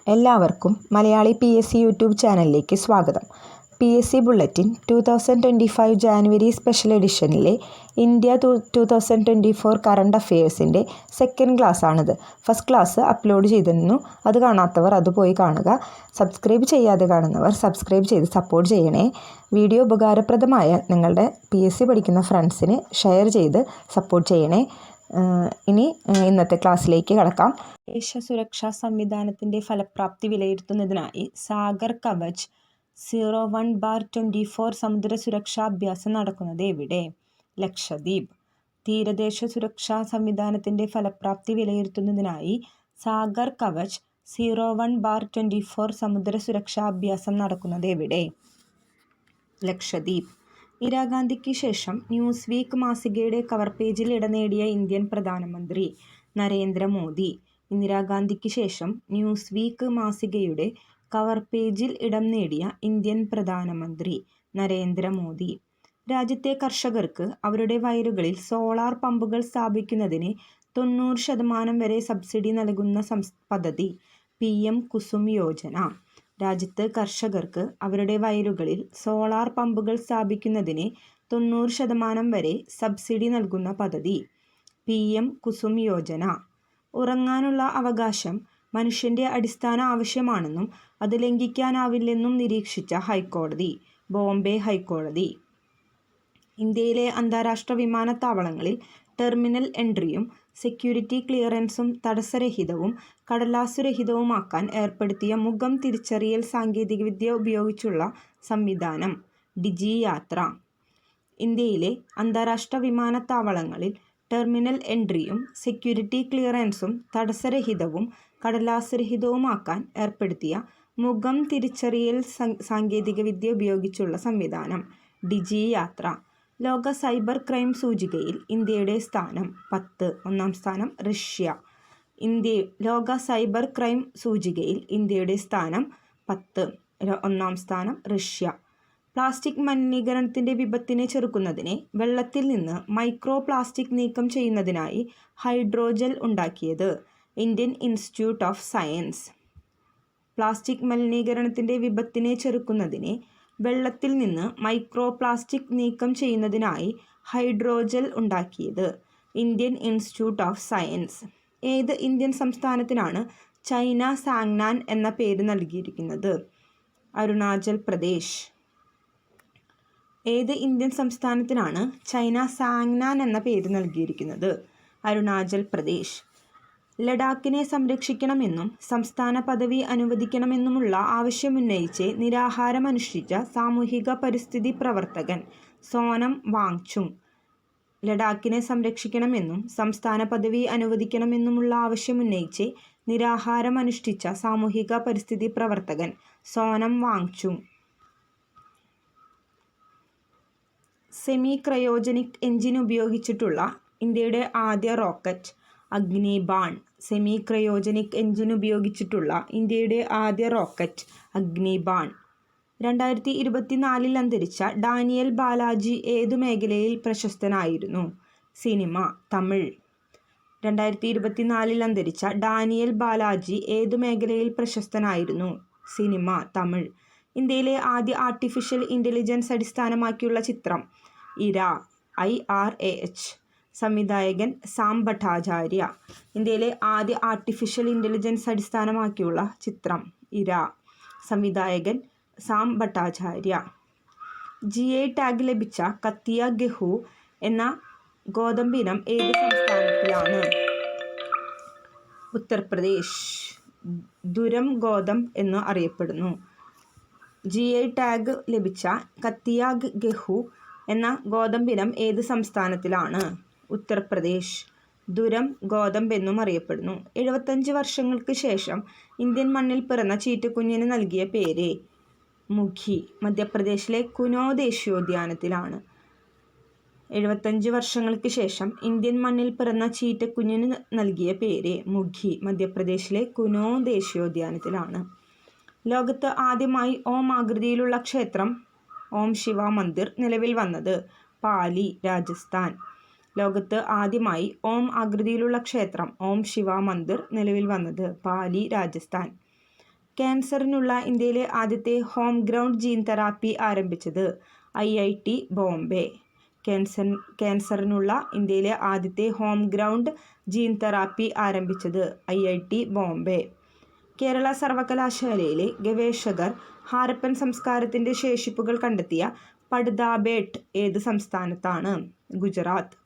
എല്ലാവർക്കും Malayali PSC YouTube ചാനലിലേക്ക് സ്വാഗതം. PSC ബുള്ളറ്റിൻ 2025 ജാനുവരി സ്പെഷ്യൽ എഡിഷനിലെ ഇന്ത്യ 2024 കറണ്ട് അഫയേഴ്സിൻ്റെ സെക്കൻഡ് ക്ലാസ്സാണിത്. ഫസ്റ്റ് ക്ലാസ് അപ്ലോഡ് ചെയ്തിരുന്നു. അത് കാണാത്തവർ അത് പോയി കാണുക. സബ്സ്ക്രൈബ് ചെയ്യാതെ കാണുന്നവർ സബ്സ്ക്രൈബ് ചെയ്ത് സപ്പോർട്ട് ചെയ്യണേ. വീഡിയോ ഉപകാരപ്രദമായ നിങ്ങളുടെ PSC പഠിക്കുന്ന ഫ്രണ്ട്സിന് ഷെയർ ചെയ്ത് സപ്പോർട്ട് ചെയ്യണേ. ഇനി ഇന്നത്തെ ക്ലാസ്സിലേക്ക് കടക്കാം. ദേശീയ സുരക്ഷാ സംവിധാനത്തിൻ്റെ ഫലപ്രാപ്തി വിലയിരുത്തുന്നതിനായി സാഗർ കവച് 01/24 സമുദ്ര സുരക്ഷാ അഭ്യാസം നടക്കുന്നത് എവിടെ? ലക്ഷദ്വീപ്. തീരദേശ സുരക്ഷാ സംവിധാനത്തിൻ്റെ ഫലപ്രാപ്തി വിലയിരുത്തുന്നതിനായി സാഗർ കവച് 01/24 സമുദ്ര സുരക്ഷാ അഭ്യാസം നടക്കുന്നത് എവിടെ? ലക്ഷദ്വീപ്. ഇന്ദിരാഗാന്ധിക്ക് ശേഷം ന്യൂസ് വീക്ക് മാസികയുടെ കവർ പേജിൽ ഇടം നേടിയ ഇന്ത്യൻ പ്രധാനമന്ത്രി നരേന്ദ്രമോദി. ഇന്ദിരാഗാന്ധിക്ക് ശേഷം ന്യൂസ് വീക്ക് മാസികയുടെ കവർ പേജിൽ ഇടം നേടിയ ഇന്ത്യൻ പ്രധാനമന്ത്രി നരേന്ദ്രമോദി. രാജ്യത്തെ കർഷകർക്ക് അവരുടെ വയലുകളിൽ സോളാർ പമ്പുകൾ സ്ഥാപിക്കുന്നതിന് 90% വരെ സബ്സിഡി നൽകുന്ന പദ്ധതി PM കുസും യോജന. രാജ്യത്ത് കർഷകർക്ക് അവരുടെ വയലുകളിൽ സോളാർ പമ്പുകൾ സ്ഥാപിക്കുന്നതിന് 90% വരെ സബ്സിഡി നൽകുന്ന പദ്ധതി PM കുസും യോജന. ഉറങ്ങാനുള്ള അവകാശം മനുഷ്യൻ്റെ അടിസ്ഥാന ആവശ്യമാണെന്നും അത് ലംഘിക്കാനാവില്ലെന്നും നിരീക്ഷിച്ച ഹൈക്കോടതി. ബോംബെ ഹൈക്കോടതി. ഇന്ത്യയിലെ അന്താരാഷ്ട്ര വിമാനത്താവളങ്ങളിൽ ടെർമിനൽ എൻട്രിയും സെക്യൂരിറ്റി ക്ലിയറൻസും തടസ്സരഹിതവും കടലാസുരഹിതവുമാക്കാൻ ഏർപ്പെടുത്തിയ മുഖം തിരിച്ചറിയൽ സാങ്കേതികവിദ്യ ഉപയോഗിച്ചുള്ള സംവിധാനം ഡിജി യാത്ര. ഇന്ത്യയിലെ അന്താരാഷ്ട്ര വിമാനത്താവളങ്ങളിൽ ടെർമിനൽ എൻട്രിയും സെക്യൂരിറ്റി ക്ലിയറൻസും തടസ്സരഹിതവും കടലാസുരഹിതവുമാക്കാൻ ഏർപ്പെടുത്തിയ മുഖം തിരിച്ചറിയൽ സാങ്കേതികവിദ്യ ഉപയോഗിച്ചുള്ള സംവിധാനം ഡിജി യാത്ര. ലോക സൈബർ ക്രൈം സൂചികയിൽ ഇന്ത്യയുടെ സ്ഥാനം 10. ഒന്നാം സ്ഥാനം റഷ്യ. ലോക സൈബർ ക്രൈം സൂചികയിൽ ഇന്ത്യയുടെ സ്ഥാനം 10. ഒന്നാം സ്ഥാനം റഷ്യ. പ്ലാസ്റ്റിക് മലിനീകരണത്തിൻ്റെ വിപത്തിനെ ചെറുക്കുന്നതിന് വെള്ളത്തിൽ നിന്ന് മൈക്രോ പ്ലാസ്റ്റിക് നീക്കം ചെയ്യുന്നതിനായി ഹൈഡ്രോജൽ ഉണ്ടാക്കിയത് Indian Institute of Science. Plastic മലിനീകരണത്തിൻ്റെ വിപത്തിനെ ചെറുക്കുന്നതിന് വെള്ളത്തിൽ നിന്ന് മൈക്രോ പ്ലാസ്റ്റിക് നീക്കം ചെയ്യുന്നതിനായി ഹൈഡ്രോജൽ ഉണ്ടാക്കിയത് ഇന്ത്യൻ ഇൻസ്റ്റിറ്റ്യൂട്ട് ഓഫ് സയൻസ്. ഏത് ഇന്ത്യൻ സംസ്ഥാനത്തിനാണ് ചൈന സാങ്നാൻ എന്ന പേര് നൽകിയിരിക്കുന്നത്? അരുണാചൽ പ്രദേശ്. ഏത് ഇന്ത്യൻ സംസ്ഥാനത്തിനാണ് ചൈന സാങ്നാൻ എന്ന പേര് നൽകിയിരിക്കുന്നത്? അരുണാചൽ പ്രദേശ്. ലഡാക്കിനെ സംരക്ഷിക്കണമെന്നും സംസ്ഥാന പദവി അനുവദിക്കണമെന്നുമുള്ള ആവശ്യമുന്നയിച്ച് നിരാഹാരമനുഷ്ഠിച്ച സാമൂഹിക പരിസ്ഥിതി പ്രവർത്തകൻ സോനം വാങ്ചുക്. ലഡാക്കിനെ സംരക്ഷിക്കണമെന്നും സംസ്ഥാന പദവി അനുവദിക്കണമെന്നുമുള്ള ആവശ്യമുന്നയിച്ച് നിരാഹാരമനുഷ്ഠിച്ച സാമൂഹിക പരിസ്ഥിതി പ്രവർത്തകൻ Sonam Wangchuk. Semi cryogenic engine ഉപയോഗിച്ചിട്ടുള്ള ഇന്ത്യയുടെ ആദ്യ rocket Agnibaan. Semi cryogenic engine ഉപയോഗിച്ചിട്ടുള്ള ഇന്ത്യയുടെ ആദ്യ റോക്കറ്റ് അഗ്നിബാൺ. 2024 അന്തരിച്ച ഡാനിയൽ ബാലാജി ഏതു മേഖലയിൽ പ്രശസ്തനായിരുന്നു? സിനിമ. തമിഴ്. 2024 അന്തരിച്ച ഡാനിയൽ ബാലാജി ഏതു മേഖലയിൽ പ്രശസ്തനായിരുന്നു? സിനിമ. തമിഴ്. ഇന്ത്യയിലെ ആദ്യ ആർട്ടിഫിഷ്യൽ ഇൻ്റലിജൻസ് അടിസ്ഥാനമാക്കിയുള്ള ചിത്രം ഇര. IRAH. സംവിധായകൻ സാം ഭട്ടാചാര്യ. ഇന്ത്യയിലെ ആദ്യ ആർട്ടിഫിഷ്യൽ ഇൻ്റലിജൻസ് അടിസ്ഥാനമാക്കിയുള്ള ചിത്രം ഇര. സംവിധായകൻ സാം ഭട്ടാചാര്യ. GI ടാഗ് ലഭിച്ച കത്തിയ ഗെഹു എന്ന ഗോതമ്പിനം ഏത് സംസ്ഥാനത്തിലാണ്? ഉത്തർപ്രദേശ്. ദുരം ഗോതമ്പ് എന്ന് അറിയപ്പെടുന്നു. GI ടാഗ് ലഭിച്ച കത്തിയ ഗെഹു എന്ന ഗോതമ്പിനം ഏത് സംസ്ഥാനത്തിലാണ്? ഉത്തർപ്രദേശ്. ദുരം ഗോതമ്പ് എന്നും അറിയപ്പെടുന്നു. 75 വർഷങ്ങൾക്ക് ശേഷം ഇന്ത്യൻ മണ്ണിൽ പിറന്ന ചീറ്റക്കുഞ്ഞിന് നൽകിയ പേര്? മുഖി. മധ്യപ്രദേശിലെ കുനോ ദേശീയോദ്യാനത്തിലാണ്. 75 വർഷങ്ങൾക്ക് ശേഷം ഇന്ത്യൻ മണ്ണിൽ പിറന്ന ചീറ്റക്കുഞ്ഞിന് നൽകിയ പേര്? മുഖി. മധ്യപ്രദേശിലെ കുനോ ദേശീയോദ്യാനത്തിലാണ്. ലോകത്ത് ആദ്യമായി ഓം ആകൃതിയിലുള്ള ക്ഷേത്രം ഓം ശിവ മന്ദിർ നിലവിൽ വന്നത്? പാലി, രാജസ്ഥാൻ. ലോകത്ത് ആദ്യമായി ആകൃതിയിലുള്ള ക്ഷേത്രം ഓം ശിവ മന്ദിർ നിലവിൽ വന്നത്? പാലി, രാജസ്ഥാൻ. ക്യാൻസറിനുള്ള ഇന്ത്യയിലെ ആദ്യത്തെ ഹോം ഗ്രൗണ്ട് ജീൻ തെറാപ്പി ആരംഭിച്ചത് IIT ബോംബെ. ക്യാൻസറിനുള്ള ഇന്ത്യയിലെ ആദ്യത്തെ ഹോം ഗ്രൗണ്ട് ജീൻ തെറാപ്പി ആരംഭിച്ചത് IIT ബോംബെ. കേരള സർവകലാശാലയിലെ ഗവേഷകർ ഹാരപ്പൻ സംസ്കാരത്തിൻ്റെ ശേഷിപ്പുകൾ കണ്ടെത്തിയ പട്താബേട്ട് ഏത് സംസ്ഥാനത്താണ്? ഗുജറാത്ത്.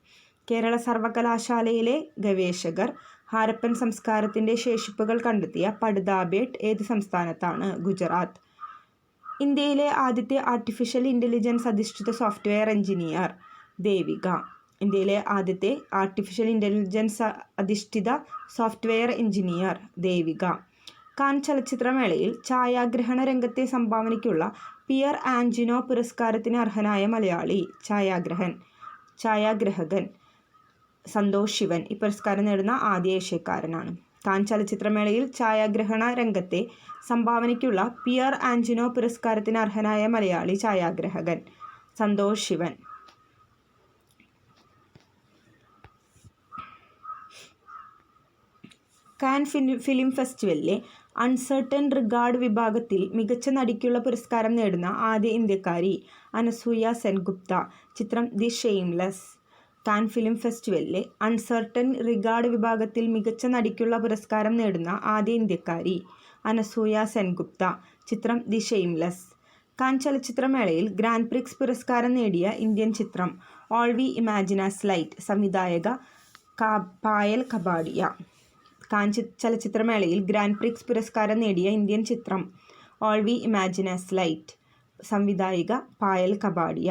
കേരള സർവകലാശാലയിലെ ഗവേഷകർ ഹാരപ്പൻ സംസ്കാരത്തിൻ്റെ ശേഷിപ്പുകൾ കണ്ടെത്തിയ പട്താബേട്ട് ഏത് സംസ്ഥാനത്താണ്? ഗുജറാത്ത്. ഇന്ത്യയിലെ ആദ്യത്തെ ആർട്ടിഫിഷ്യൽ ഇൻ്റലിജൻസ് അധിഷ്ഠിത സോഫ്റ്റ്വെയർ എഞ്ചിനീയർ ദേവിക. ഇന്ത്യയിലെ ആദ്യത്തെ ആർട്ടിഫിഷ്യൽ ഇൻ്റലിജൻസ് അധിഷ്ഠിത സോഫ്റ്റ്വെയർ എഞ്ചിനീയർ ദേവിക. കാൻ ചലച്ചിത്രമേളയിൽ ഛായാഗ്രഹണ രംഗത്തെ സംഭാവനയ്ക്കുള്ള പിയർ ആഞ്ചിനോ പുരസ്കാരത്തിന് അർഹനായ മലയാളി ഛായാഗ്രഹകൻ സന്തോഷ് ശിവൻ. ഈ പുരസ്കാരം നേടുന്ന ആദ്യ ഏഷ്യക്കാരനാണ്. കാൻ ചലച്ചിത്രമേളയിൽ ഛായാഗ്രഹണ രംഗത്തെ സംഭാവനയ്ക്കുള്ള പിയർ ആഞ്ചിനോ പുരസ്കാരത്തിന് അർഹനായ മലയാളി ഛായാഗ്രഹകൻ സന്തോഷ് ശിവൻ. കാൻ ഫിലിം ഫെസ്റ്റിവലിലെ അൺസർട്ടൻ റിഗാർഡ് വിഭാഗത്തിൽ മികച്ച നടിക്കുള്ള പുരസ്കാരം നേടുന്ന ആദ്യ ഇന്ത്യക്കാരി അനസൂയ സെൻഗുപ്ത. ചിത്രം ദി ഷെയിംലെസ്. കാൻ ഫിലിം ഫെസ്റ്റിവലിലെ അൺസർട്ടൻ റിഗാർഡ് വിഭാഗത്തിൽ മികച്ച നടിക്കുള്ള പുരസ്കാരം നേടുന്ന ആദ്യ ഇന്ത്യക്കാരി അനസൂയ സെൻഗുപ്ത. ചിത്രം ദി ഷെയിംലെസ്. കാൻ ചലച്ചിത്രമേളയിൽ ഗ്രാൻഡ് പ്രിക്സ് പുരസ്കാരം നേടിയ ഇന്ത്യൻ ചിത്രം All We Imagine As Light. സംവിധായക പായൽ കപാഡിയ. കാൻ ചലച്ചിത്രമേളയിൽ ഗ്രാൻഡ് പ്രിക്സ് പുരസ്കാരം നേടിയ ഇന്ത്യൻ ചിത്രം All We Imagine As Light. സംവിധായിക പായൽ കപാഡിയ.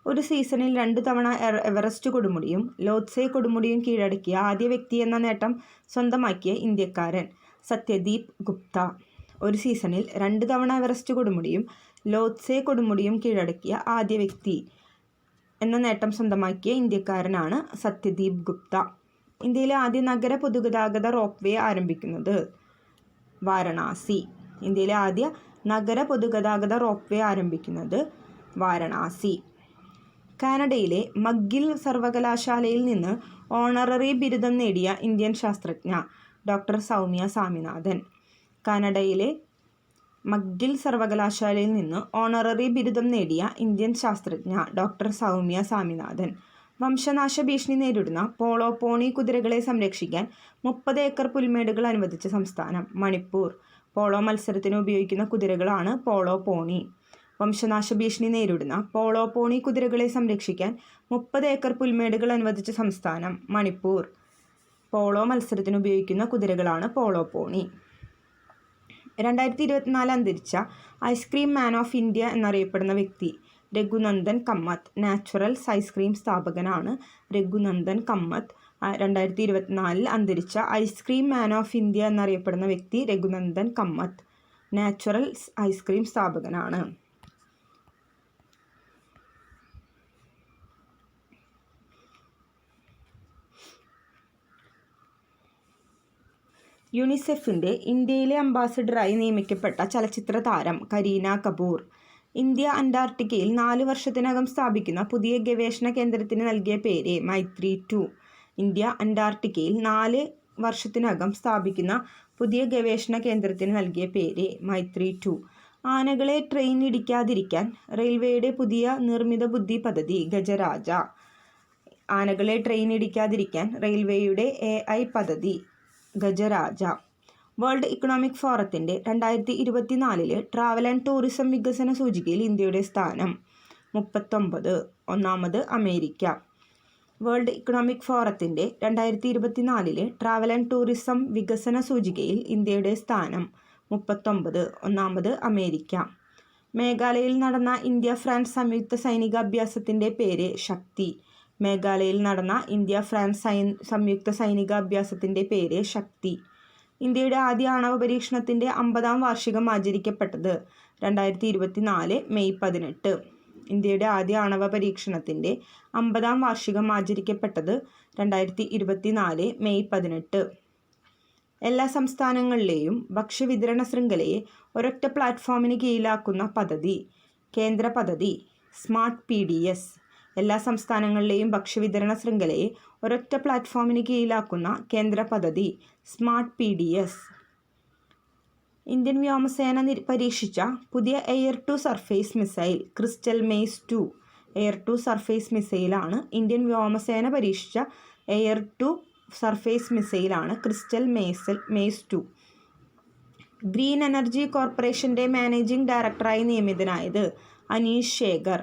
ഒരു സീസണിൽ 2 തവണ എവറസ്റ്റ് കൊടുമുടിയും ലോത്സെ കൊടുമുടിയും കീഴടക്കിയ ആദ്യ വ്യക്തി എന്ന നേട്ടം സ്വന്തമാക്കിയ ഇന്ത്യക്കാരൻ സത്യദീപ് ഗുപ്ത. ഒരു സീസണിൽ 2 തവണ എവറസ്റ്റ് കൊടുമുടിയും ലോത്സെ കൊടുമുടിയും കീഴടക്കിയ ആദ്യ വ്യക്തി എന്ന നേട്ടം സ്വന്തമാക്കിയ ഇന്ത്യക്കാരനാണ് സത്യദീപ് ഗുപ്ത. ഇന്ത്യയിലെ ആദ്യ നഗര പൊതുഗതാഗത റോപ്പ് വേ ആരംഭിക്കുന്നത് വാരണാസി. ഇന്ത്യയിലെ ആദ്യ നഗര പൊതുഗതാഗത റോപ്പ് വേ ആരംഭിക്കുന്നത് വാരണാസി. കാനഡയിലെ മക്ഗിൽ സർവകലാശാലയിൽ നിന്ന് ഓണററി ബിരുദം നേടിയ ഇന്ത്യൻ ശാസ്ത്രജ്ഞ ഡോക്ടർ സൗമ്യ സ്വാമിനാഥൻ. കാനഡയിലെ മക്ഗിൽ സർവകലാശാലയിൽ നിന്ന് ഓണററി ബിരുദം നേടിയ ഇന്ത്യൻ ശാസ്ത്രജ്ഞ ഡോക്ടർ സൗമ്യ സ്വാമിനാഥൻ. വംശനാശ ഭീഷണി നേരിടുന്ന പോളോ പോണി കുതിരകളെ സംരക്ഷിക്കാൻ 30 ഏക്കർ പുൽമേടുകൾ അനുവദിച്ച സംസ്ഥാനം മണിപ്പൂർ. പോളോ മത്സരത്തിന് ഉപയോഗിക്കുന്ന കുതിരകളാണ് പോളോ പോണി. വംശനാശ ഭീഷണി നേരിടുന്ന പോളോ പോണി കുതിരകളെ സംരക്ഷിക്കാൻ 30 ഏക്കർ പുൽമേടുകൾ അനുവദിച്ച സംസ്ഥാനം മണിപ്പൂർ. പോളോ മത്സരത്തിന് ഉപയോഗിക്കുന്ന കുതിരകളാണ് പോളോ പോണി. 2024 അന്തരിച്ച ഐസ്ക്രീം മാൻ ഓഫ് ഇന്ത്യ എന്നറിയപ്പെടുന്ന വ്യക്തി രഘുനന്ദൻ കമ്മത്ത്. നാച്ചുറൽസ് ഐസ്ക്രീം സ്ഥാപകനാണ് രഘുനന്ദൻ കമ്മത്ത്. 2024 അന്തരിച്ച ഐസ്ക്രീം മാൻ ഓഫ് ഇന്ത്യ എന്നറിയപ്പെടുന്ന വ്യക്തി രഘുനന്ദൻ കമ്മത്ത്. നാച്ചുറൽസ് ഐസ്ക്രീം സ്ഥാപകനാണ്. യുണിസെഫിൻ്റെ ഇന്ത്യയിലെ അംബാസിഡറായി നിയമിക്കപ്പെട്ട ചലച്ചിത്ര താരം കരീന കപൂർ. ഇന്ത്യ അന്റാർട്ടിക്കയിൽ 4 വർഷത്തിനകം സ്ഥാപിക്കുന്ന പുതിയ ഗവേഷണ കേന്ദ്രത്തിന് നൽകിയ പേര് മൈത്രി 2. ഇന്ത്യ അന്റാർട്ടിക്കയിൽ 4 വർഷത്തിനകം സ്ഥാപിക്കുന്ന പുതിയ ഗവേഷണ കേന്ദ്രത്തിന് നൽകിയ പേര് മൈത്രി 2. ആനകളെ ട്രെയിൻ ഇടിക്കാതിരിക്കാൻ റെയിൽവേയുടെ പുതിയ നിർമ്മിത ബുദ്ധി പദ്ധതി ഗജരാജ. ആനകളെ ട്രെയിൻ ഇടിക്കാതിരിക്കാൻ റെയിൽവേയുടെ AI പദ്ധതി ഗജരാജ. വേൾഡ് ഇക്കണോമിക് ഫോറത്തിൻ്റെ 2024 ട്രാവൽ ആൻഡ് ടൂറിസം വികസന സൂചികയിൽ ഇന്ത്യയുടെ സ്ഥാനം 39. ഒന്നാമത് അമേരിക്ക. വേൾഡ് ഇക്കണോമിക് ഫോറത്തിൻ്റെ 2024 ട്രാവൽ ആൻഡ് ടൂറിസം വികസന സൂചികയിൽ ഇന്ത്യയുടെ സ്ഥാനം 39. ഒന്നാമത് അമേരിക്ക. മേഘാലയയിൽ നടന്ന ഇന്ത്യ ഫ്രാൻസ് സംയുക്ത സൈനികാഭ്യാസത്തിൻ്റെ പേര് ശക്തി. മേഘാലയയിൽ നടന്ന ഇന്ത്യ ഫ്രാൻസ് സംയുക്ത സൈനികാഭ്യാസത്തിൻ്റെ പേര് ശക്തി. ഇന്ത്യയുടെ ആദ്യ ആണവ പരീക്ഷണത്തിൻ്റെ 50ാം വാർഷികം ആചരിക്കപ്പെട്ടത് 2024 മെയ് 18. ഇന്ത്യയുടെ ആദ്യ ആണവ പരീക്ഷണത്തിൻ്റെ 50ാം വാർഷികം ആചരിക്കപ്പെട്ടത് 2024 മെയ് 18. എല്ലാ സംസ്ഥാനങ്ങളിലെയും ഭക്ഷ്യവിതരണ ശൃംഖലയെ ഒരൊറ്റ പ്ലാറ്റ്ഫോമിന് കീഴിലാക്കുന്ന പദ്ധതി കേന്ദ്ര പദ്ധതി സ്മാർട്ട് PDS. എല്ലാ സംസ്ഥാനങ്ങളിലെയും ഭക്ഷ്യവിതരണ ശൃംഖലയെ ഒരൊറ്റ പ്ലാറ്റ്ഫോമിന് കീഴിലാക്കുന്ന കേന്ദ്ര പദ്ധതി സ്മാർട്ട് PDS. ഇന്ത്യൻ വ്യോമസേന പരീക്ഷിച്ച പുതിയ air to surface missile crystal maze 2. Air to surface മിസൈലാണ് ഇന്ത്യൻ വ്യോമസേന പരീക്ഷിച്ച എയർ ടു സർഫേസ് മിസൈലാണ് ക്രിസ്റ്റൽ മെയ്സ് 2. ഗ്രീൻ എനർജി കോർപ്പറേഷൻ്റെ മാനേജിംഗ് ഡയറക്ടറായി നിയമിതനായത് Aneesh Shekhar.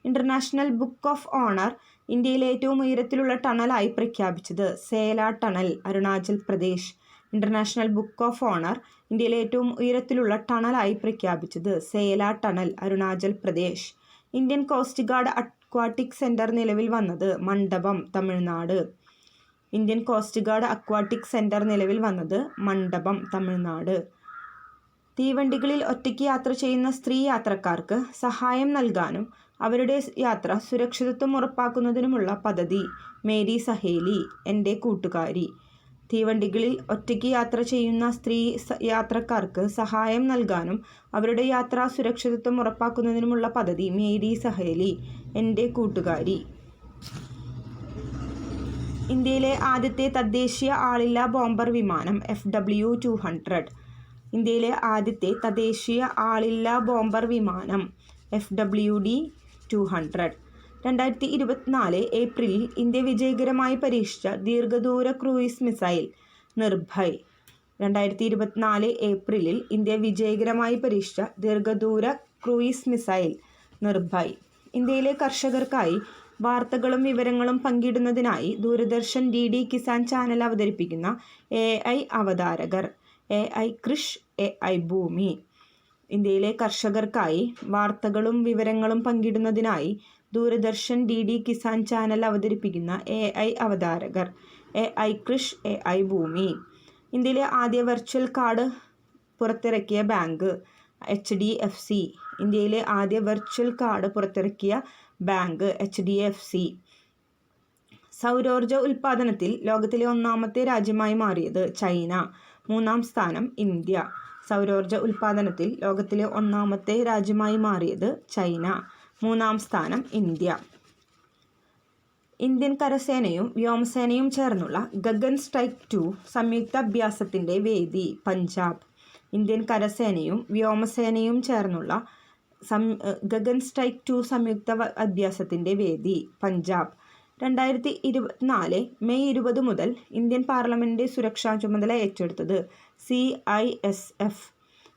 International book of honour ഇന്ത്യയിലെ ഏറ്റവും ഉയരത്തിലുള്ള ടണലായി പ്രഖ്യാപിച്ചത് Sela tunnel, Arunachal Pradesh. International book of honour ഇന്ത്യയിലെ ഏറ്റവും ഉയരത്തിലുള്ള ടണലായി പ്രഖ്യാപിച്ചത് Sela tunnel, Arunachal Pradesh. Indian coast guard aquatic centre നിലവിൽ വന്നത് Mandapam, Tamil Nadu. Indian coast guard aquatic centre നിലവിൽ വന്നത് മണ്ഡപം, തമിഴ്നാട്. തീവണ്ടികളിൽ ഒറ്റയ്ക്ക് യാത്ര ചെയ്യുന്ന സ്ത്രീ യാത്രക്കാർക്ക് സഹായം നൽകാനും അവരുടെ യാത്ര സുരക്ഷിതത്വം ഉറപ്പാക്കുന്നതിനുമുള്ള പദ്ധതി മേരി സഹേലി, എൻ്റെ കൂട്ടുകാരി. തീവണ്ടികളിൽ ഒറ്റയ്ക്ക് യാത്ര ചെയ്യുന്ന സ്ത്രീ യാത്രക്കാർക്ക് സഹായം നൽകാനും അവരുടെ യാത്രാ സുരക്ഷിതത്വം ഉറപ്പാക്കുന്നതിനുമുള്ള പദ്ധതി മേരി സഹേലി, എൻ്റെ കൂട്ടുകാരി. ഇന്ത്യയിലെ ആദ്യത്തെ തദ്ദേശീയ ആളില്ലാ ബോംബർ വിമാനം FW-200. ഇന്ത്യയിലെ ആദ്യത്തെ തദ്ദേശീയ ആളില്ലാ ബോംബർ വിമാനം FWD-200. 2024 ഏപ്രിലിൽ ഇന്ത്യ വിജയകരമായി പരീക്ഷിച്ച ദീർഘദൂര ക്രൂയിസ് മിസൈൽ നിർഭയ്. 2024 ഏപ്രിലിൽ ഇന്ത്യ വിജയകരമായി പരീക്ഷിച്ച ദീർഘദൂര ക്രൂയിസ് മിസൈൽ നിർഭയ്. ഇന്ത്യയിലെ കർഷകർക്കായി വാർത്തകളും വിവരങ്ങളും പങ്കിടുന്നതിനായി ദൂരദർശൻ DD കിസാൻ ചാനൽ അവതരിപ്പിക്കുന്ന AI അവതാരകർ AI കൃഷ്, AI ഭൂമി. ഇന്ത്യയിലെ കർഷകർക്കായി വാർത്തകളും വിവരങ്ങളും പങ്കിടുന്നതിനായി ദൂരദർശൻ DD കിസാൻ ചാനൽ അവതരിപ്പിക്കുന്ന AI അവതാരകർ AI കൃഷ്, AI ഭൂമി. ഇന്ത്യയിലെ ആദ്യ വെർച്വൽ കാർഡ് പുറത്തിറക്കിയ ബാങ്ക് HDFC. ഇന്ത്യയിലെ ആദ്യ വെർച്വൽ കാർഡ് പുറത്തിറക്കിയ ബാങ്ക് HDFC. സൗരോർജ ഉൽപ്പാദനത്തിൽ ലോകത്തിലെ ഒന്നാമത്തെ രാജ്യമായി മാറിയത് ചൈന. 3-ാം സ്ഥാനം ഇന്ത്യ. സൗരോർജ ഉൽപ്പാദനത്തിൽ ലോകത്തിലെ ഒന്നാമത്തെ രാജ്യമായി മാറിയത് ചൈന. 3-ാം സ്ഥാനം ഇന്ത്യ. ഇന്ത്യൻ കരസേനയും വ്യോമസേനയും ചേർന്നുള്ള ഗഗൻ സ്ട്രൈക്ക് 2 സംയുക്ത അഭ്യാസത്തിൻ്റെ വേദി പഞ്ചാബ്. ഇന്ത്യൻ കരസേനയും വ്യോമസേനയും ചേർന്നുള്ള ഗഗൻ സ്ട്രൈക്ക് 2 സംയുക്ത അഭ്യാസത്തിൻ്റെ വേദി പഞ്ചാബ്. 2024 മെയ് 20 മുതൽ ഇന്ത്യൻ പാർലമെൻറ്റിൻ്റെ സുരക്ഷാ ചുമതല ഏറ്റെടുത്തത് CISF.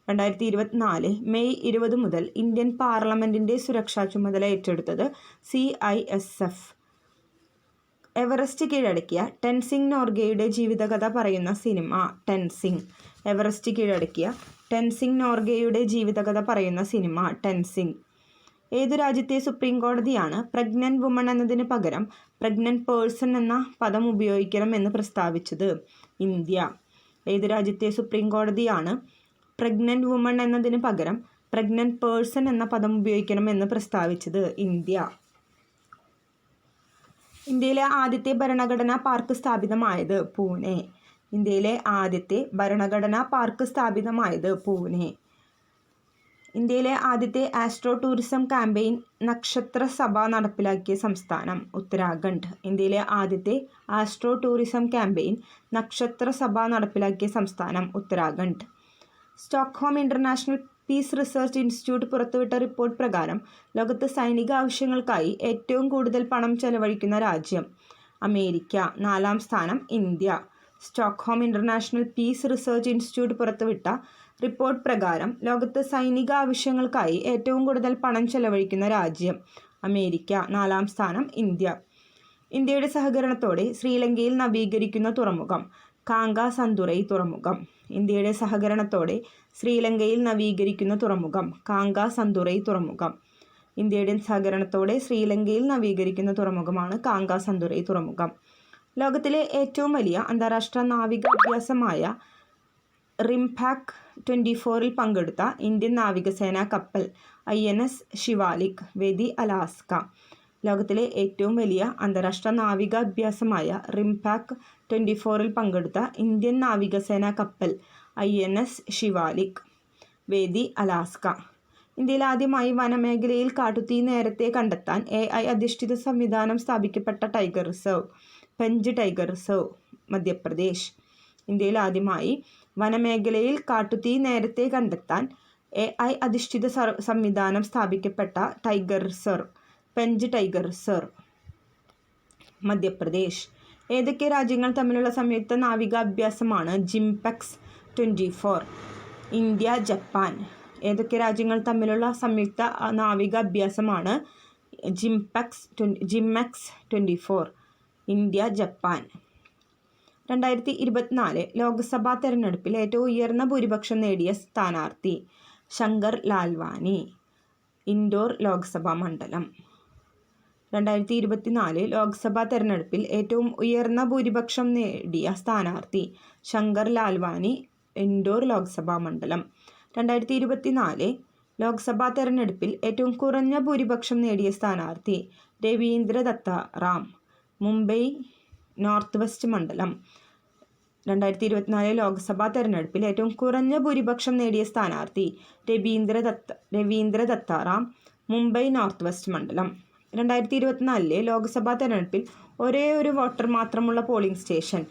2024 മെയ് 20 മുതൽ ഇന്ത്യൻ പാർലമെൻറ്റിൻ്റെ സുരക്ഷാ ചുമതല ഏറ്റെടുത്തത് CISF. എവറസ്റ്റ് കീഴടക്കിയ ടെൻസിംഗ് നോർഗെയുടെ ജീവിതകഥ പറയുന്ന സിനിമ ടെൻസിംഗ്. എവറസ്റ്റ് കീഴടക്കിയ ടെൻസിംഗ് നോർഗെയുടെ ജീവിതകഥ പറയുന്ന സിനിമ ടെൻസിംഗ്. ഏതു രാജ്യത്തെ സുപ്രീം കോടതിയാണ് പ്രഗ്നന്റ് വുമൺ എന്നതിന് പകരം പ്രഗ്നന്റ് പേഴ്സൺ എന്ന പദം ഉപയോഗിക്കണമെന്ന് പ്രസ്താവിച്ചത്? ഇന്ത്യ. ഏതു രാജ്യത്തെ സുപ്രീം കോടതിയാണ് പ്രഗ്നന്റ് വുമൺ എന്നതിന് പകരം പ്രഗ്നന്റ് പേഴ്സൺ എന്ന പദം ഉപയോഗിക്കണമെന്ന് പ്രസ്താവിച്ചത്? ഇന്ത്യ. ഇന്ത്യയിലെ ആദ്യത്തെ ഭരണഘടനാ പാർക്ക് സ്ഥാപിതമായത് പൂനെ. ഇന്ത്യയിലെ ആദ്യത്തെ ഭരണഘടനാ പാർക്ക് സ്ഥാപിതമായത് പൂനെ. ഇന്ത്യയിലെ ആദ്യത്തെ ആസ്ട്രോ ടൂറിസം ക്യാമ്പയിൻ നക്ഷത്ര സഭ നടപ്പിലാക്കിയ സംസ്ഥാനം ഉത്തരാഖണ്ഡ്. ഇന്ത്യയിലെ ആദ്യത്തെ ആസ്ട്രോ ടൂറിസം ക്യാമ്പയിൻ നക്ഷത്ര സഭ നടപ്പിലാക്കിയ സംസ്ഥാനം Uttarakhand. Stockholm international peace research institute പുറത്തുവിട്ട റിപ്പോർട്ട് പ്രകാരം ലോകത്ത് സൈനിക ആവശ്യങ്ങൾക്കായി ഏറ്റവും കൂടുതൽ പണം ചെലവഴിക്കുന്ന രാജ്യം അമേരിക്ക. 4-ാം സ്ഥാനം India. Stockholm international peace research institute പുറത്തുവിട്ട റിപ്പോർട്ട് പ്രകാരം ലോകത്ത് സൈനിക ആവശ്യങ്ങൾക്കായി ഏറ്റവും കൂടുതൽ പണം ചെലവഴിക്കുന്ന രാജ്യം അമേരിക്ക. 4-ാം സ്ഥാനം ഇന്ത്യ. ഇന്ത്യയുടെ സഹകരണത്തോടെ ശ്രീലങ്കയിൽ നവീകരിക്കുന്ന തുറമുഖം കാങ്കാസന്തുറൈ തുറമുഖം. ഇന്ത്യയുടെ സഹകരണത്തോടെ ശ്രീലങ്കയിൽ നവീകരിക്കുന്ന തുറമുഖം കാങ്കാസന്തുറൈ തുറമുഖം. ഇന്ത്യയുടെ സഹകരണത്തോടെ ശ്രീലങ്കയിൽ നവീകരിക്കുന്ന തുറമുഖമാണ് കാങ്കാസന്തുറൈ തുറമുഖം. ലോകത്തിലെ ഏറ്റവും വലിയ അന്താരാഷ്ട്ര നാവികാഭ്യാസമായ റിംപാക്ക് 24-ൽ പങ്കെടുത്ത ഇന്ത്യൻ നാവികസേനാ കപ്പൽ INS ശിവാലിക്, വേദി അലാസ്ക. ലോകത്തിലെ ഏറ്റവും വലിയ അന്താരാഷ്ട്ര നാവികാഭ്യാസമായ റിംപാക്ക് 24-ൽ പങ്കെടുത്ത ഇന്ത്യൻ നാവികസേനാ കപ്പൽ INS ശിവാലിക്, വേദി അലാസ്ക. ഇന്ത്യയിൽ ആദ്യമായി വനമേഖലയിൽ കാട്ടുതീ നേരത്തെ കണ്ടെത്താൻ AI അധിഷ്ഠിത സംവിധാനം സ്ഥാപിക്കപ്പെട്ട tiger reserve Pench tiger reserve, Madhya Pradesh. ഇന്ത്യയിൽ ആദ്യമായി വനമേഖലയിൽ കാട്ടുതീ നേരത്തെ കണ്ടെത്താൻ AI അധിഷ്ഠിത സംവിധാനം സ്ഥാപിക്കപ്പെട്ട tiger reserve, Pench tiger reserve. Madhya Pradesh. ഏതൊക്കെ രാജ്യങ്ങൾ തമ്മിലുള്ള സംയുക്ത നാവികാഭ്യാസമാണ് ജിംപെക്സ് 24? India, Japan. ഏതൊക്കെ രാജ്യങ്ങൾ തമ്മിലുള്ള സംയുക്ത നാവികാഭ്യാസമാണ് ജിംപെക്സ് 24? India, Japan. 2024 ലോക്സഭാ തെരഞ്ഞെടുപ്പിൽ ഏറ്റവും ഉയർന്ന ഭൂരിപക്ഷം നേടിയ സ്ഥാനാർത്ഥി ശങ്കർ ലാൽവാനി, ഇൻഡോർ ലോക്സഭാ മണ്ഡലം. 2024 ലോക്സഭാ തെരഞ്ഞെടുപ്പിൽ ഏറ്റവും ഉയർന്ന ഭൂരിപക്ഷം നേടിയ സ്ഥാനാർത്ഥി ശങ്കർ ലാൽവാനി, ഇൻഡോർ ലോക്സഭാ മണ്ഡലം. 2024 ലോക്സഭാ തെരഞ്ഞെടുപ്പിൽ ഏറ്റവും കുറഞ്ഞ ഭൂരിപക്ഷം നേടിയ സ്ഥാനാർത്ഥി രവീന്ദ്ര ദത്ത റാം, മുംബൈ നോർത്ത് വെസ്റ്റ് മണ്ഡലം. 2024 ലോക്സഭാ തെരഞ്ഞെടുപ്പിൽ ഏറ്റവും കുറഞ്ഞ ഭൂരിപക്ഷം നേടിയ സ്ഥാനാർത്ഥി രവീന്ദ്ര ദത്ത റാം, മുംബൈ നോർത്ത് വെസ്റ്റ് മണ്ഡലം. 2024 ലോക്സഭാ തെരഞ്ഞെടുപ്പിൽ ഒരേ ഒരു വോട്ടർ മാത്രമുള്ള polling station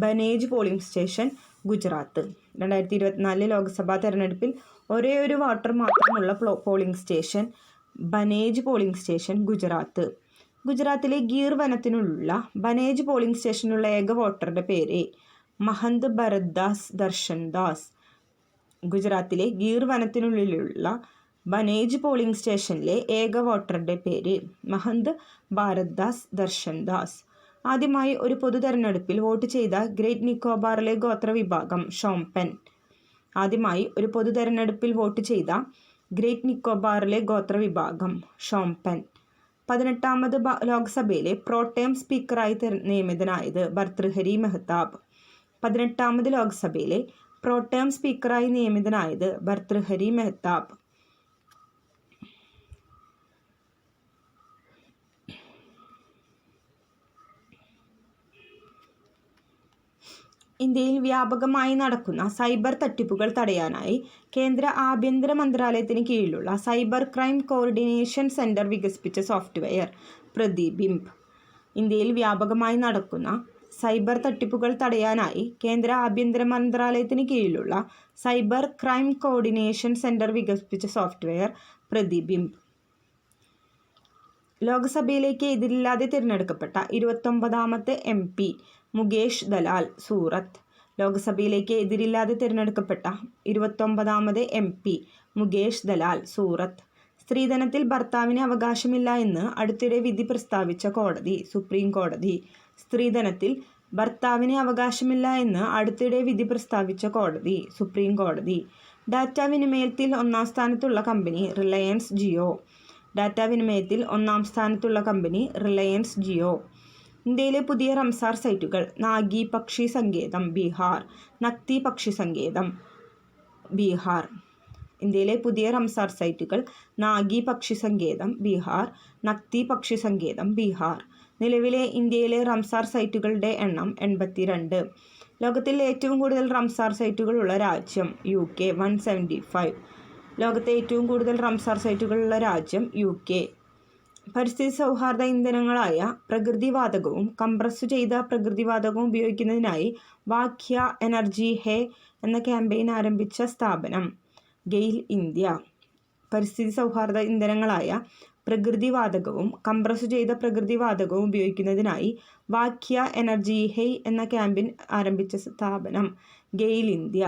Banej polling station, Gujarat. 2024 Lok Sabha തെരഞ്ഞെടുപ്പിൽ ഒരേ ഒരു വോട്ടർ മാത്രമുള്ള polling station Banej polling station, Gujarat. ഗുജറാത്തിലെ ഗീർ വനത്തിനുള്ള ബനേജ് പോളിംഗ് സ്റ്റേഷനുള്ള ഏക വോട്ടറുടെ പേര് മഹന്ത് ഭരത്ദാസ് ദർശൻ ദാസ്. ഗുജറാത്തിലെ ഗീർ വനത്തിനുള്ളിലുള്ള ബനേജ് പോളിംഗ് സ്റ്റേഷനിലെ ഏക വോട്ടറുടെ പേര് മഹന്ത് ഭാരത്ദാസ് ദർശൻ ദാസ്. ആദ്യമായി ഒരു പൊതു തെരഞ്ഞെടുപ്പിൽ വോട്ട് ചെയ്ത ഗ്രേറ്റ് നിക്കോബാറിലെ ഗോത്രവിഭാഗം ഷോംപെൻ. ആദ്യമായി ഒരു പൊതു തെരഞ്ഞെടുപ്പിൽ വോട്ട് ചെയ്ത ഗ്രേറ്റ് നിക്കോബാറിലെ ഗോത്രവിഭാഗം ഷോംപെൻ. 18ാമത് ലോക്സഭയിലെ പ്രോടേം സ്പീക്കറായി നിയമിതനായത് ഭർതൃഹരി മെഹ്താബ്. 18ാമത് ലോക്സഭയിലെ പ്രോടേം സ്പീക്കറായി നിയമിതനായത് ഭർതൃഹരി മെഹ്താബ്. ഇന്ത്യയിൽ വ്യാപകമായി നടക്കുന്ന സൈബർ തട്ടിപ്പുകൾ തടയാനായി കേന്ദ്ര ആഭ്യന്തര മന്ത്രാലയത്തിന് കീഴിലുള്ള സൈബർ ക്രൈം കോർഡിനേഷൻ സെന്റർ വികസിപ്പിച്ച സോഫ്റ്റ്വെയർ പ്രതിബിംബ്. ഇന്ത്യയിൽ വ്യാപകമായി നടക്കുന്ന സൈബർ തട്ടിപ്പുകൾ തടയാനായി കേന്ദ്ര ആഭ്യന്തര മന്ത്രാലയത്തിന് കീഴിലുള്ള സൈബർ ക്രൈം കോർഡിനേഷൻ സെന്റർ വികസിപ്പിച്ച സോഫ്റ്റ്വെയർ പ്രതിബിംബ്. ലോക്സഭയിലേക്ക് എതിരില്ലാതെ തിരഞ്ഞെടുക്കപ്പെട്ട 29ാമത്തെ MP മുകേഷ് ദലാൽ, സൂറത്ത്. ലോക്സഭയിലേക്ക് എതിരില്ലാതെ തിരഞ്ഞെടുക്കപ്പെട്ട 29ാമത് MP മുകേഷ് ദലാൽ, സൂറത്ത്. സ്ത്രീധനത്തിൽ ഭർത്താവിന് അവകാശമില്ല എന്ന് അടുത്തിടെ വിധി പ്രസ്താവിച്ച കോടതി സുപ്രീം കോടതി. സ്ത്രീധനത്തിൽ ഭർത്താവിന് അവകാശമില്ല എന്ന് അടുത്തിടെ വിധി പ്രസ്താവിച്ച കോടതി സുപ്രീം കോടതി. ഡാറ്റ വിനിമയത്തിൽ ഒന്നാം സ്ഥാനത്തുള്ള കമ്പനി റിലയൻസ് ജിയോ. ഡാറ്റ വിനിമയത്തിൽ ഒന്നാം സ്ഥാനത്തുള്ള കമ്പനി റിലയൻസ് ജിയോ. ഇന്ത്യയിലെ പുതിയ റംസാർ സൈറ്റുകൾ നാഗി പക്ഷി സങ്കേതം, ബീഹാർ. നക്തി പക്ഷി സങ്കേതം, ബീഹാർ. ഇന്ത്യയിലെ പുതിയ റംസാർ സൈറ്റുകൾ നാഗി പക്ഷി സങ്കേതം, ബീഹാർ. നക്തി പക്ഷി സങ്കേതം, ബീഹാർ. നിലവിലെ ഇന്ത്യയിലെ റംസാർ സൈറ്റുകളുടെ എണ്ണം 82. ലോകത്തിൽ ഏറ്റവും കൂടുതൽ റംസാർ സൈറ്റുകളുള്ള രാജ്യം UK 175. ലോകത്തെ ഏറ്റവും കൂടുതൽ റംസാർ സൈറ്റുകളുള്ള രാജ്യം UK. പരിസ്ഥിതി സൗഹാർദ്ദ ഇന്ധനങ്ങളായ പ്രകൃതിവാതകവും കംപ്രസ്സു ചെയ്ത പ്രകൃതിവാതകവും ഉപയോഗിക്കുന്നതിനായി വാക്യ എനർജി ഹേ എന്ന ക്യാമ്പയിൻ ആരംഭിച്ച സ്ഥാപനം ഗെയിൽ ഇന്ത്യ. പരിസ്ഥിതി സൗഹാർദ്ദ ഇന്ധനങ്ങളായ പ്രകൃതിവാതകവും കംപ്രസ്സു ചെയ്ത പ്രകൃതിവാതകവും ഉപയോഗിക്കുന്നതിനായി വാക്യ എനർജി ഹേ എന്ന ക്യാമ്പയിൻ ആരംഭിച്ച സ്ഥാപനം ഗെയിൽ ഇന്ത്യ.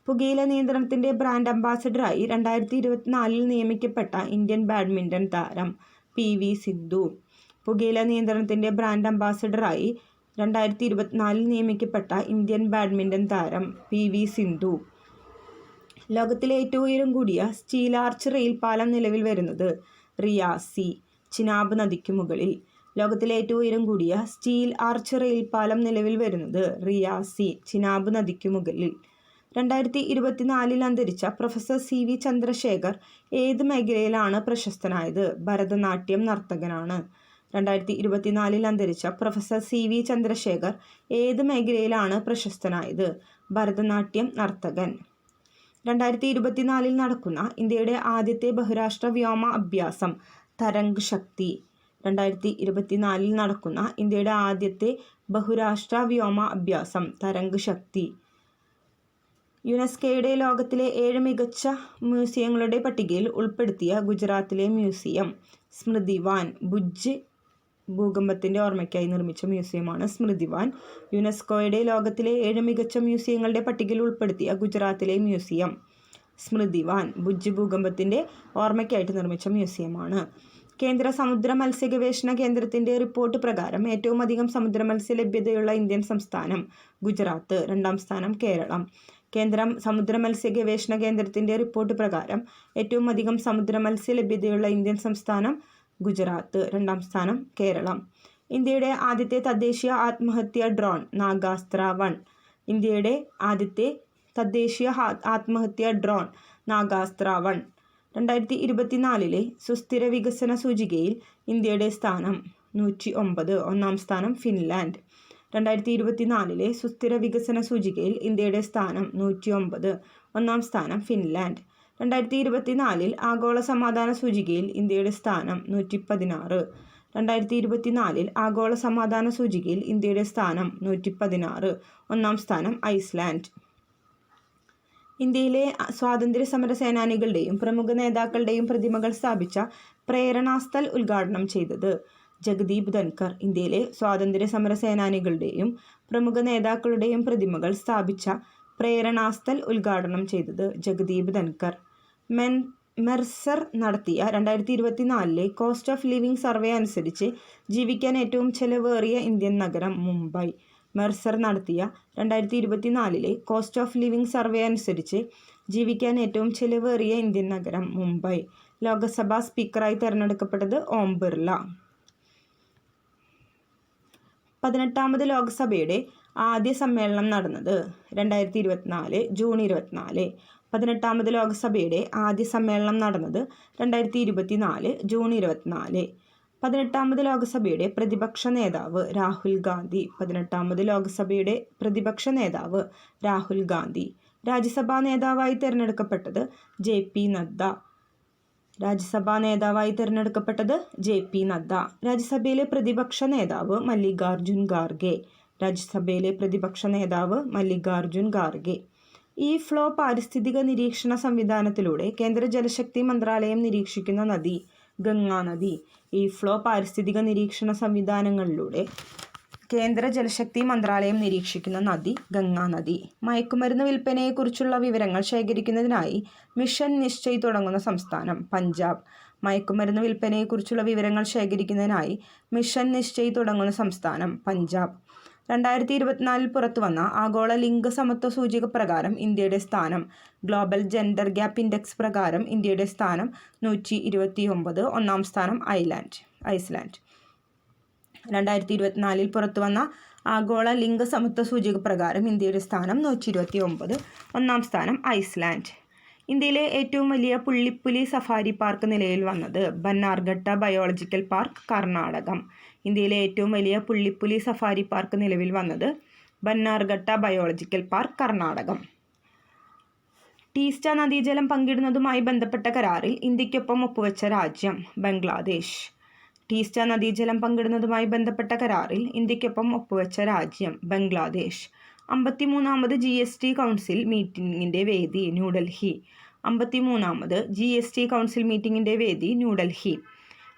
പുകയില നിയന്ത്രണത്തിൻ്റെ ബ്രാൻഡ് അംബാസഡറായി 2024 നിയമിക്കപ്പെട്ട ഇന്ത്യൻ ബാഡ്മിൻ്റൺ താരം PV സിന്ധു. പുകയില നിയന്ത്രണത്തിൻ്റെ ബ്രാൻഡ് അംബാസഡറായി 2024 നിയമിക്കപ്പെട്ട ഇന്ത്യൻ ബാഡ്മിൻ്റൺ താരം PV സിന്ധു. ലോകത്തിലെ ഏറ്റവും ഉയരം കൂടിയ സ്റ്റീൽ ആർച്ച് റെയിൽ പാലം നിലവിൽ വരുന്നത് റിയാസി, ചിനാബ് നദിക്കു മുകളിൽ. ലോകത്തിലെ ഏറ്റവും ഉയരം കൂടിയ സ്റ്റീൽ ആർച്ച് റെയിൽ പാലം നിലവിൽ വരുന്നത് റിയാസി, ചിനാബ് നദിക്കു മുകളിൽ. 2024 അന്തരിച്ച പ്രൊഫസർ CV ചന്ദ്രശേഖർ ഏത് മേഖലയിലാണ് പ്രശസ്തനായത്? ഭരതനാട്യം നർത്തകനാണ്. 2024 അന്തരിച്ച പ്രൊഫസർ CV ചന്ദ്രശേഖർ ഏത് മേഖലയിലാണ് പ്രശസ്തനായത്? ഭരതനാട്യം നർത്തകൻ. 2024 നടക്കുന്ന ഇന്ത്യയുടെ ആദ്യത്തെ ബഹുരാഷ്ട്ര വ്യോമ അഭ്യാസം തരംഗ് ശക്തി. 2024 നടക്കുന്ന ഇന്ത്യയുടെ ആദ്യത്തെ ബഹുരാഷ്ട്ര വ്യോമ അഭ്യാസം തരംഗ് ശക്തി. യുനെസ്കോയുടെ ലോകത്തിലെ 7 മികച്ച മ്യൂസിയങ്ങളുടെ പട്ടികയിൽ ഉൾപ്പെടുത്തിയ ഗുജറാത്തിലെ മ്യൂസിയം സ്മൃതിവാൻ. ഭുജ് ഭൂകമ്പത്തിൻ്റെ ഓർമ്മയ്ക്കായി നിർമ്മിച്ച മ്യൂസിയമാണ് സ്മൃതിവാൻ. യുനെസ്കോയുടെ ലോകത്തിലെ 7 മികച്ച മ്യൂസിയങ്ങളുടെ പട്ടികയിൽ ഉൾപ്പെടുത്തിയ ഗുജറാത്തിലെ മ്യൂസിയം സ്മൃതിവാൻ ഭുജ് ഭൂകമ്പത്തിൻ്റെ ഓർമ്മയ്ക്കായിട്ട് നിർമ്മിച്ച മ്യൂസിയമാണ്. കേന്ദ്ര സമുദ്ര മത്സ്യ ഗവേഷണ കേന്ദ്രത്തിൻ്റെ റിപ്പോർട്ട് പ്രകാരം ഏറ്റവും അധികം സമുദ്ര മത്സ്യ ലഭ്യതയുള്ള ഇന്ത്യൻ സംസ്ഥാനം ഗുജറാത്ത്, 2ാം സ്ഥാനം കേരളം. കേന്ദ്ര സമുദ്ര മത്സ്യ ഗവേഷണ കേന്ദ്രത്തിൻ്റെ റിപ്പോർട്ട് പ്രകാരം ഏറ്റവും അധികം സമുദ്ര മത്സ്യ ലഭ്യതയുള്ള ഇന്ത്യൻ സംസ്ഥാനം ഗുജറാത്ത്, 2ാം സ്ഥാനം കേരളം. ഇന്ത്യയുടെ ആദ്യത്തെ തദ്ദേശീയ ആത്മഹത്യാ ഡ്രോൺ നാഗാസ്ത്ര 1. ഇന്ത്യയുടെ ആദ്യത്തെ തദ്ദേശീയ ആത്മഹത്യാ ഡ്രോൺ നാഗാസ്ത്ര 1. 2024 സുസ്ഥിര വികസന സൂചികയിൽ ഇന്ത്യയുടെ സ്ഥാനം 109, 1ാം സ്ഥാനം ഫിൻലാൻഡ്. 2024 സുസ്ഥിര വികസന സൂചികയിൽ ഇന്ത്യയുടെ സ്ഥാനം 109, 1ാം സ്ഥാനം ഫിൻലാൻഡ്. 2024 ആഗോള സമാധാന സൂചികയിൽ ഇന്ത്യയുടെ സ്ഥാനം 116. 2024 ആഗോള സമാധാന സൂചികയിൽ ഇന്ത്യയുടെ സ്ഥാനം 116, 1ാം സ്ഥാനം ഐസ്ലാൻഡ്. ഇന്ത്യയിലെ സ്വാതന്ത്ര്യ സമര സേനാനികളുടെയും പ്രമുഖ നേതാക്കളുടെയും പ്രതിമകൾ സ്ഥാപിച്ച പ്രേരണാസ്ഥൽ ഉദ്ഘാടനം ചെയ്തത് ജഗദീപ് ധൻകർ. ഇന്ത്യയിലെ സ്വാതന്ത്ര്യ സമര സേനാനികളുടെയും പ്രമുഖ നേതാക്കളുടെയും പ്രതിമകൾ സ്ഥാപിച്ച പ്രേരണാസ്ഥൽ ഉദ്ഘാടനം ചെയ്തത് ജഗദീപ് ധൻകർ. മെർസർ നടത്തിയ 2024 കോസ്റ്റ് ഓഫ് ലിവിംഗ് സർവേ അനുസരിച്ച് ജീവിക്കാൻ ഏറ്റവും ചെലവേറിയ ഇന്ത്യൻ നഗരം മുംബൈ. മെർസർ നടത്തിയ 2024 കോസ്റ്റ് ഓഫ് ലിവിംഗ് സർവേ അനുസരിച്ച് ജീവിക്കാൻ ഏറ്റവും ചെലവേറിയ ഇന്ത്യൻ നഗരം മുംബൈ. ലോക്സഭാ സ്പീക്കറായി തിരഞ്ഞെടുക്കപ്പെട്ടത് ഓം ബിർള. 18ാമത് ലോക്സഭയുടെ ആദ്യ സമ്മേളനം നടന്നത് 2024 ജൂൺ 24. 18ാമത് ലോക്സഭയുടെ ആദ്യ സമ്മേളനം നടന്നത് 2024 ജൂൺ 24. 18ാമത് ലോക്സഭയുടെ പ്രതിപക്ഷ നേതാവ് രാഹുൽ ഗാന്ധി. 18ാമത് ലോക്സഭയുടെ പ്രതിപക്ഷ നേതാവ് രാഹുൽ ഗാന്ധി. രാജ്യസഭാ നേതാവായി തിരഞ്ഞെടുക്കപ്പെട്ടത് JP നദ്ദ. രാജ്യസഭാ നേതാവായി തിരഞ്ഞെടുക്കപ്പെട്ടത് JP നദ്ദ. രാജ്യസഭയിലെ പ്രതിപക്ഷ നേതാവ് മല്ലികാർജുൻ ഖാർഗെ. രാജ്യസഭയിലെ പ്രതിപക്ഷ നേതാവ് മല്ലികാർജുൻ ഖാർഗെ. ഫ്ലോ പാരിസ്ഥിതിക നിരീക്ഷണ സംവിധാനത്തിലൂടെ കേന്ദ്ര ജലശക്തി മന്ത്രാലയം നിരീക്ഷിക്കുന്ന നദി ഗംഗാ നദി. ഫ്ലോ പാരിസ്ഥിതിക നിരീക്ഷണ സംവിധാനങ്ങളിലൂടെ കേന്ദ്ര ജലശക്തി മന്ത്രാലയം നിരീക്ഷിക്കുന്ന നദി ഗംഗാ നദി. മയക്കുമരുന്ന് വിൽപ്പനയെക്കുറിച്ചുള്ള വിവരങ്ങൾ ശേഖരിക്കുന്നതിനായി മിഷൻ നിശ്ചയ് തുടങ്ങുന്ന സംസ്ഥാനം പഞ്ചാബ്. മയക്കുമരുന്ന് വിൽപ്പനയെക്കുറിച്ചുള്ള വിവരങ്ങൾ ശേഖരിക്കുന്നതിനായി മിഷൻ നിശ്ചയ് തുടങ്ങുന്ന സംസ്ഥാനം പഞ്ചാബ്. 2024 പുറത്തുവന്ന ആഗോള ലിംഗ സമത്വ സൂചിക പ്രകാരം ഇന്ത്യയുടെ സ്ഥാനം. ഗ്ലോബൽ ജെൻഡർ ഗ്യാപ്പ് ഇൻഡെക്സ് പ്രകാരം ഇന്ത്യയുടെ സ്ഥാനം 129, 1ാം സ്ഥാനം ഐസ്ലാൻഡ്. 2024 പുറത്തുവന്ന ആഗോള ലിംഗ സമത്വ സൂചിക പ്രകാരം ഇന്ത്യയുടെ സ്ഥാനം 129, 1ാം സ്ഥാനം ഐസ്ലാൻഡ്. ഇന്ത്യയിലെ ഏറ്റവും വലിയ പുള്ളിപ്പുലി സഫാരി പാർക്ക് നിലവിൽ വന്നത് ബന്നാർഘട്ട ബയോളജിക്കൽ പാർക്ക്, കർണാടകം. ഇന്ത്യയിലെ ഏറ്റവും വലിയ പുള്ളിപ്പുലി സഫാരി പാർക്ക് നിലവിൽ വന്നത് ബന്നാർഘട്ട ബയോളജിക്കൽ പാർക്ക്, കർണാടകം. ടീസ്റ്റ നദീജലം പങ്കിടുന്നതുമായി ബന്ധപ്പെട്ട കരാറിൽ ഇന്ത്യക്കൊപ്പം ഒപ്പുവെച്ച രാജ്യം ബംഗ്ലാദേശ്. ടീസ്റ്റ നദീജലം പങ്കിടുന്നതുമായി ബന്ധപ്പെട്ട കരാറിൽ ഇന്ത്യക്കൊപ്പം ഒപ്പുവെച്ച രാജ്യം ബംഗ്ലാദേശ്. 53ാമത് GST കൗൺസിൽ മീറ്റിംഗിൻ്റെ വേദി ന്യൂഡൽഹി. 53ാമത് GST കൗൺസിൽ മീറ്റിംഗിൻ്റെ വേദി ന്യൂഡൽഹി.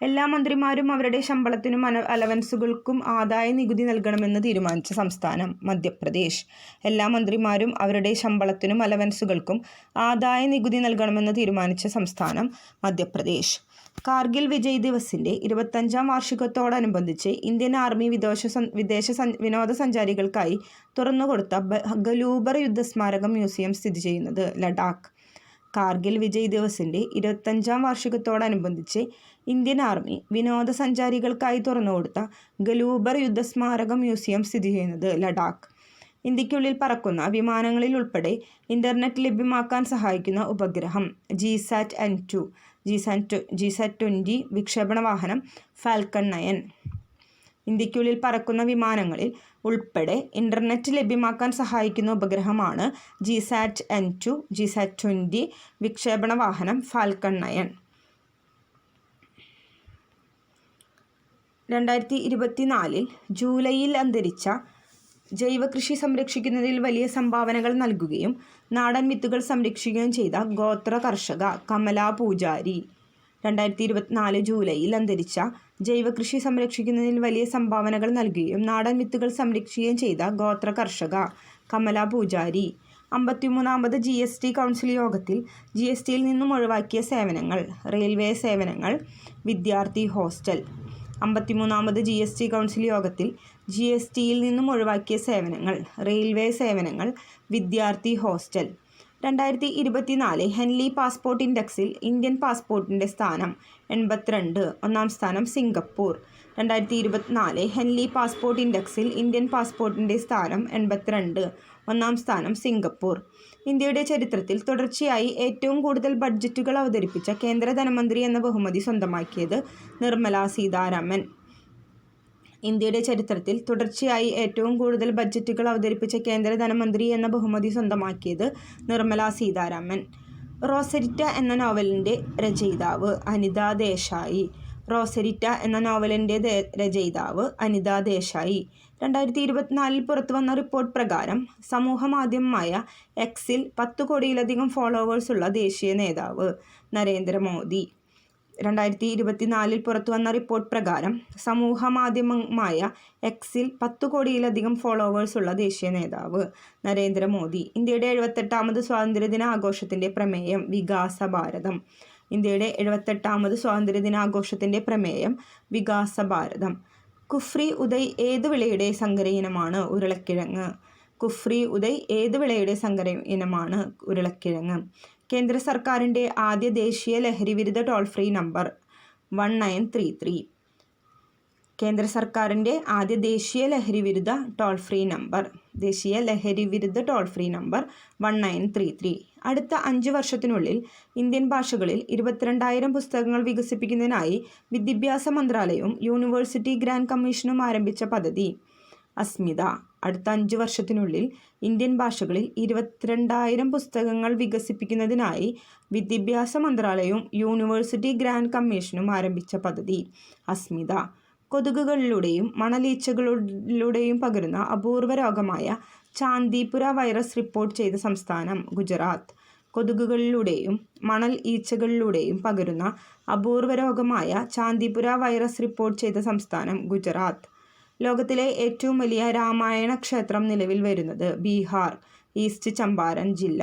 എല്ലാ മന്ത്രിമാരും അവരുടെ ശമ്പളത്തിനും അലവൻസുകൾക്കും ആദായ നികുതി നൽകണമെന്ന് തീരുമാനിച്ച സംസ്ഥാനം മധ്യപ്രദേശ്. എല്ലാ മന്ത്രിമാരും അവരുടെ ശമ്പളത്തിനും അലവൻസുകൾക്കും ആദായ നികുതി നൽകണമെന്ന് തീരുമാനിച്ച സംസ്ഥാനം മധ്യപ്രദേശ്. കാർഗിൽ വിജയ് ദിവസിൻ്റെ 25ാം വാർഷികത്തോടനുബന്ധിച്ച് ഇന്ത്യൻ ആർമി വിദേശ വിനോദസഞ്ചാരികൾക്കായി തുറന്നുകൊടുത്ത ഗലൂബർ യുദ്ധസ്മാരകം മ്യൂസിയം സ്ഥിതി ചെയ്യുന്നത് ലഡാക്ക്. കാർഗിൽ വിജയ് ദിവസിൻ്റെ 25ാം വാർഷികത്തോടനുബന്ധിച്ച് ഇന്ത്യൻ ആർമി വിനോദസഞ്ചാരികൾക്കായി തുറന്നുകൊടുത്ത ഗലൂബർ യുദ്ധസ്മാരകം മ്യൂസിയം സ്ഥിതി ചെയ്യുന്നത് ലഡാക്ക്. ഇന്ത്യക്കുള്ളിൽ പറക്കുന്ന വിമാനങ്ങളിൽ ഉൾപ്പെടെ ഇൻ്റർനെറ്റ് ലഭ്യമാക്കാൻ സഹായിക്കുന്ന ഉപഗ്രഹം GSAT-20 വിക്ഷേപണ വാഹനം ഫാൽക്കൺ 9. ഇന്ത്യക്കുള്ളിൽ പറക്കുന്ന വിമാനങ്ങളിൽ ഉൾപ്പെടെ ഇൻ്റർനെറ്റ് ലഭ്യമാക്കാൻ സഹായിക്കുന്ന ഉപഗ്രഹമാണ് GSAT-20 വിക്ഷേപണ വാഹനം ഫാൽക്കൺ 9. 2024 ജൂലൈയിൽ അന്തരിച്ച ജൈവകൃഷി സംരക്ഷിക്കുന്നതിൽ വലിയ സംഭാവനകൾ നൽകുകയും നാടൻ വിത്തുകൾ സംരക്ഷിക്കുകയും ചെയ്ത ഗോത്ര കർഷക കമല പൂജാരി. 2024 ജൂലൈയിൽ അന്തരിച്ച ജൈവകൃഷി സംരക്ഷിക്കുന്നതിൽ വലിയ സംഭാവനകൾ നൽകുകയും നാടൻ വിത്തുകൾ സംരക്ഷിക്കുകയും ചെയ്ത ഗോത്ര കർഷക കമല പൂജാരി. 53ാമത് GST കൗൺസിൽ യോഗത്തിൽ GSTയിൽ നിന്നും ഒഴിവാക്കിയ സേവനങ്ങൾ. റെയിൽവേ സേവനങ്ങൾ, വിദ്യാർത്ഥി ഹോസ്റ്റൽ. 53ാമത് GST കൗൺസിൽ യോഗത്തിൽ GSTയിൽ നിന്നും ഒഴിവാക്കിയ സേവനങ്ങൾ. റെയിൽവേ സേവനങ്ങൾ, വിദ്യാർത്ഥി ഹോസ്റ്റൽ. 2024 ഹെൻലി പാസ്പോർട്ട് ഇൻഡെക്സിൽ ഇന്ത്യൻ പാസ്പോർട്ടിൻ്റെ സ്ഥാനം 82, ഒന്നാം സ്ഥാനം സിംഗപ്പൂർ. 2024 ഹെൻലി പാസ്പോർട്ട് ഇൻഡെക്സിൽ ഇന്ത്യൻ പാസ്പോർട്ടിൻ്റെ സ്ഥാനം 82, ഒന്നാം സ്ഥാനം സിംഗപ്പൂർ. ഇന്ത്യയുടെ ചരിത്രത്തിൽ തുടർച്ചയായി ഏറ്റവും കൂടുതൽ ബഡ്ജറ്റുകൾ അവതരിപ്പിച്ച കേന്ദ്ര ധനമന്ത്രി എന്ന ബഹുമതി സ്വന്തമാക്കിയത് നിർമ്മല സീതാരാമൻ. ഇന്ത്യയുടെ ചരിത്രത്തിൽ തുടർച്ചയായി ഏറ്റവും കൂടുതൽ ബഡ്ജറ്റുകൾ അവതരിപ്പിച്ച കേന്ദ്ര ധനമന്ത്രി എന്ന ബഹുമതി സ്വന്തമാക്കിയത് നിർമ്മല സീതാരാമൻ. റോസരിറ്റ എന്ന നോവലിൻ്റെ രചയിതാവ് അനിത ദേശായി. റോസരിറ്റ എന്ന നോവലിൻ്റെ രചയിതാവ് അനിത ദേശായി. 2024 പുറത്തുവന്ന റിപ്പോർട്ട് പ്രകാരം സമൂഹ മാധ്യമമായ എക്സിൽ 10 കോടിയിലധികം ഫോളോവേഴ്സുള്ള ദേശീയ നേതാവ് നരേന്ദ്രമോദി. 2024 പുറത്തുവന്ന റിപ്പോർട്ട് പ്രകാരം സമൂഹ മാധ്യമമായ എക്സിൽ 10 കോടിയിലധികം ഫോളോവേഴ്സുള്ള ദേശീയ നേതാവ് നരേന്ദ്രമോദി. ഇന്ത്യയുടെ 78ാമത് സ്വാതന്ത്ര്യദിന ആഘോഷത്തിൻ്റെ പ്രമേയം വികാസ ഭാരതം. ഇന്ത്യയുടെ 78ാമത് സ്വാതന്ത്ര്യദിനാഘോഷത്തിൻ്റെ പ്രമേയം വികാസ ഭാരതം. കുഫ്രി ഉദയ് ഏത് വിളയുടെ സങ്കര ഇനമാണ്? ഉരുളക്കിഴങ്ങ്. കുഫ്രി ഉദയ് ഏത് വിളയുടെ സങ്കര ഇനമാണ്? ഉരുളക്കിഴങ്ങ്. കേന്ദ്ര സർക്കാരിൻ്റെ ആദ്യ ദേശീയ ലഹരിവിരുദ്ധ ടോൾ ഫ്രീ നമ്പർ 1933. കേന്ദ്ര സർക്കാരിൻ്റെ ആദ്യ ദേശീയ ലഹരിവിരുദ്ധ ടോൾ ഫ്രീ നമ്പർ 1933. അടുത്ത 5 വർഷത്തിനുള്ളിൽ ഇന്ത്യൻ ഭാഷകളിൽ 22,000 പുസ്തകങ്ങൾ വികസിപ്പിക്കുന്നതിനായി വിദ്യാഭ്യാസ മന്ത്രാലയവും യൂണിവേഴ്സിറ്റി ഗ്രാൻഡ് കമ്മീഷനും ആരംഭിച്ച പദ്ധതി. അസ്മിത. അടുത്ത 5 വർഷത്തിനുള്ളിൽ ഇന്ത്യൻ ഭാഷകളിൽ 22,000 പുസ്തകങ്ങൾ വികസിപ്പിക്കുന്നതിനായി വിദ്യാഭ്യാസ മന്ത്രാലയവും യൂണിവേഴ്സിറ്റി ഗ്രാൻഡ് കമ്മീഷനും ആരംഭിച്ച പദ്ധതി. അസ്മിത. കൊതുകുകളിലൂടെയും മണലീച്ചകളിലൂടെയും പകരുന്ന അപൂർവ രോഗമായ ചാന്ദിപുര വൈറസ് റിപ്പോർട്ട് ചെയ്ത സംസ്ഥാനം ഗുജറാത്ത്. കൊതുകുകളിലൂടെയും മണൽ ഈച്ചകളിലൂടെയും പകരുന്ന അപൂർവ രോഗമായ ചാന്ദിപുര വൈറസ് റിപ്പോർട്ട് ചെയ്ത സംസ്ഥാനം ഗുജറാത്ത്. ലോകത്തിലെ ഏറ്റവും വലിയ രാമായണ ക്ഷേത്രം നിലവിൽ വരുന്നത് ബീഹാർ, ഈസ്റ്റ് ചമ്പാരൻ ജില്ല.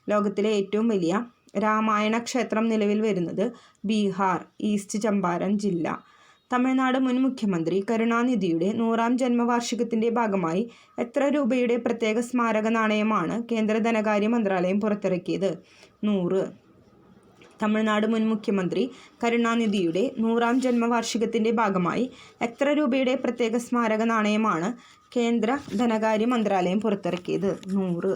ലോകത്തിലെ ഏറ്റവും വലിയ രാമായണ ക്ഷേത്രം നിലവിൽ വരുന്നത് ബീഹാർ, ഈസ്റ്റ് ചമ്പാരൻ ജില്ല. തമിഴ്നാട് മുൻ മുഖ്യമന്ത്രി കരുണാനിധിയുടെ 100ാം ജന്മവാർഷികത്തിൻ്റെ ഭാഗമായി എത്ര രൂപയുടെ പ്രത്യേക സ്മാരക നാണയമാണ് കേന്ദ്ര ധനകാര്യ മന്ത്രാലയം പുറത്തിറക്കിയത്? 100. തമിഴ്നാട് മുൻ മുഖ്യമന്ത്രി കരുണാനിധിയുടെ 100ാം ജന്മവാർഷികത്തിൻ്റെ ഭാഗമായി എത്ര രൂപയുടെ പ്രത്യേക സ്മാരക നാണയമാണ് കേന്ദ്ര ധനകാര്യ മന്ത്രാലയം പുറത്തിറക്കിയത്? 100.